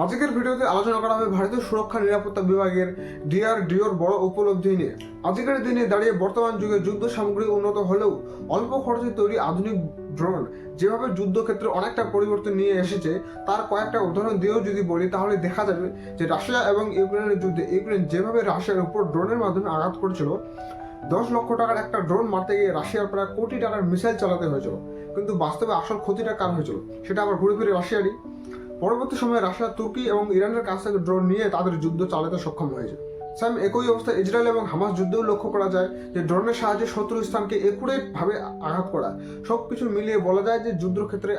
আজকের ভিডিওতে আলোচনা করা হবে ভারতীয় সুরক্ষা নিরাপত্তা বিভাগের ডিআরডিওর বড় উপলব্ধি নিয়ে। আজকের দিনে দাঁড়িয়ে বর্তমান যুগে যুদ্ধ সামগ্রী উন্নত হলেও অল্প খরচে তৈরি আধুনিক ড্রোন যেভাবে যুদ্ধক্ষেত্রে অনেকটা পরিবর্তন নিয়ে এসেছে তার কয়েকটা উদাহরণ দিয়েও যদি বলি তাহলে দেখা যাবে যে রাশিয়া এবং ইউক্রেনের যুদ্ধে ইউক্রেন যেভাবে রাশিয়ার উপর ড্রোনের মাধ্যমে আঘাত করেছিল, 10 লক্ষ টাকার একটা ড্রোন মারতে গিয়ে রাশিয়ার প্রায় কোটি টাকার মিসাইল চালাতে হয়েছিল, কিন্তু বাস্তবে আসল ক্ষতিটা কার হয়েছিল সেটা আবার ঘুরে ফিরে রাশিয়ারই। পরবর্তী সময়ে রাশিয়া, তুর্কি এবং ইরানের কাছ থেকে ড্রোন নিয়ে তাদের যুদ্ধ চালাতে সক্ষম হয়েছে। সেম একই অবস্থায় ইসরায়েল এবং হামাস যুদ্ধেও লক্ষ্য করা যায় যে ড্রোনের সাহায্যে শত্রু স্থানকে একুরেট ভাবে আঘাত করা। সবকিছু মিলিয়ে বলা যায় যে যুদ্ধক্ষেত্রে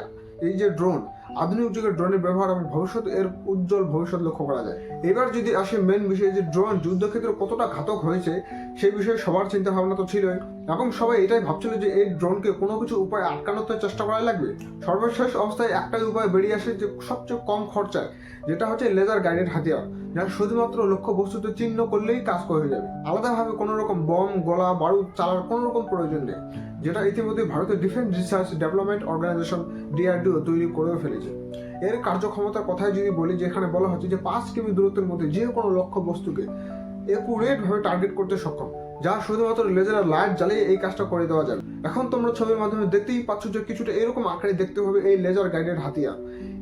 এই যে ড্রোন, আধুনিক যুগের ড্রোনের ব্যবহার এবং ভবিষ্যতে এর উজ্জ্বল ভবিষ্যৎ লক্ষ্য করা যায়। এবার যদি আসে মেন বিষয়ে যে ড্রোন যুদ্ধক্ষেত্রে কতটা ঘাতক হয়েছে, সেই বিষয়ে সবার চিন্তা ভাবনা তো ছিলই, এবং সবাই এটাই ভাবছিল যে এই ড্রোনকে কোনো কিছু উপায় আটকানোর চেষ্টা করা লাগবে। সর্বশেষ অবস্থায় একটাই উপায় বেরিয়ে আসে যে সবচেয়ে কম খরচায়, যেটা হচ্ছে লেজার গাইডেড হাতিয়ার, যা শুধুমাত্র লক্ষ্য বস্তুতে চিহ্ন করলেই কাজ হয়ে যাবে। আলাদাভাবে কোনো রকম বম, গোলা, বারুদ চালার কোনো রকম প্রয়োজন নেই, যেটা ইতিমধ্যে ভারতের defence research development organisation DRDO তৈরি করেও ফেলেছে। এর কার্যক্ষমতার কথায় যদি বলি, যেখানে বলা হচ্ছে যে 5 কিমি দূরত্বের মধ্যে যে কোনো লক্ষ্য বস্তুকে একুরেট ভাবে টার্গেট করতে সক্ষম, যা শুধুমাত্র লেজারের লাইট জ্বালিয়ে এই কাজটা করে দেওয়া যাবে। এখন তোমরা ছবির মাধ্যমে দেখতেই পাচ্ছ যে কিছুটা এরকম আকারে দেখতে হবে এই লেজার গাইডেড হাতিয়ার।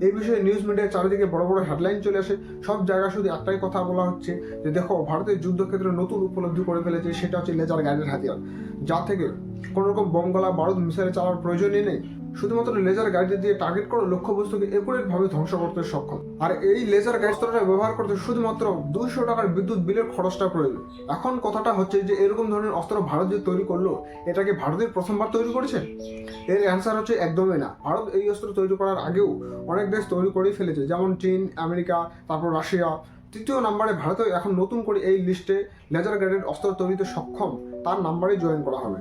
এই বিষয়ে নিউজ মিডিয়ার চারিদিকে বড় বড় হেডলাইন চলে আসে, সব জায়গায় শুধু একটাই কথা বলা হচ্ছে যে দেখো, ভারতের যুদ্ধক্ষেত্রে নতুন উপলব্ধি করে ফেলেছে, সেটা হচ্ছে লেজার গাইডেড হাতিয়ার, যা থেকে কোনো রকম বম, গোলা, বারুদ, মিসাইল চালার প্রয়োজনই নেই। শুধুমাত্র লেজার গাইড দিয়ে টার্গেট করে লক্ষ্যবস্তুকে একুরেট ভাবে ধ্বংস করতে সক্ষম। আর এই লেজার গাইডটা ব্যবহার করতে শুধুমাত্র 200 টাকার বিদ্যুৎ বিলের খরচটা প্রয়োজন। এখন কথাটা হচ্ছে যে এরকম ধরনের অস্ত্র ভারত যে তৈরি করলো, এটাকে ভারতের প্রথমবার তৈরি করেছে? এর অ্যান্সার হচ্ছে একদমই না। ভারত এই অস্ত্র তৈরি করার আগেও অনেক দেশ তৈরি করেই ফেলেছে, যেমন চীন, আমেরিকা, তারপর রাশিয়া। তৃতীয় নাম্বারে ভারতেও এখন নতুন করে এই লিস্টে লেজার গাইডেড অস্ত্র তৈরিতে সক্ষম তার নাম্বারে জয়েন করা হবে।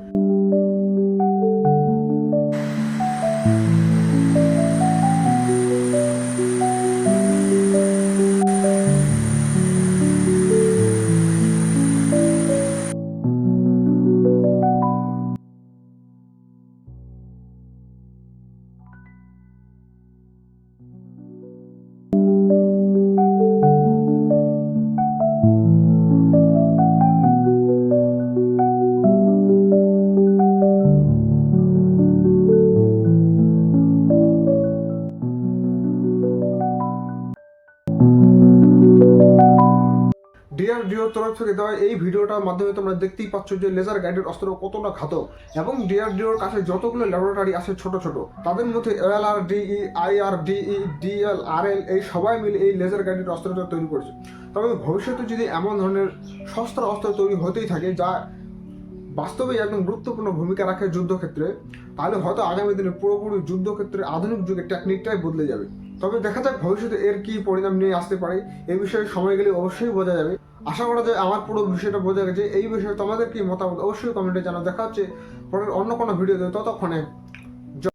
ডিআরডিওর তরফ থেকে দেওয়া এই ভিডিওটার মাধ্যমে তোমরা দেখতেই পাচ্ছ যে লেজার গাইডেড অস্ত্র কতটা ঘাতক, এবং ডিআরডিওর কাছে যতগুলো ল্যাবরেটরি আছে ছোট ছোট, তাদের মধ্যে এলআরডিই, আইআরডিই, ডিএলআরএল এই সবাই মিলে এই লেজার গাইডেড অস্ত্রটা তৈরি করছে। তবে ভবিষ্যতে যদি এমন ধরনের সস্তা অস্ত্র তৈরি হতেই থাকে যা বাস্তবেই একদম গুরুত্বপূর্ণ ভূমিকা রাখে যুদ্ধক্ষেত্রে, তাহলে হয়তো আগামী দিনে পুরোপুরি যুদ্ধক্ষেত্রে আধুনিক যুগের টেকনিকটাই বদলে যাবে। তবে দেখা যাক ভবিষ্যতে এর কি পরিণাম নিয়ে আসতে পারে, এই বিষয়ে সময় গেলে অবশ্যই বোঝা যাবে। আশা করা যায় আমার পুরো বিষয়টা বোঝা গেছে। এই বিষয়ে তোমাদের কি মতামত অবশ্যই কমেন্টে জানাও। দেখা হচ্ছে পরের অন্য কোনো ভিডিওতে, ততক্ষণে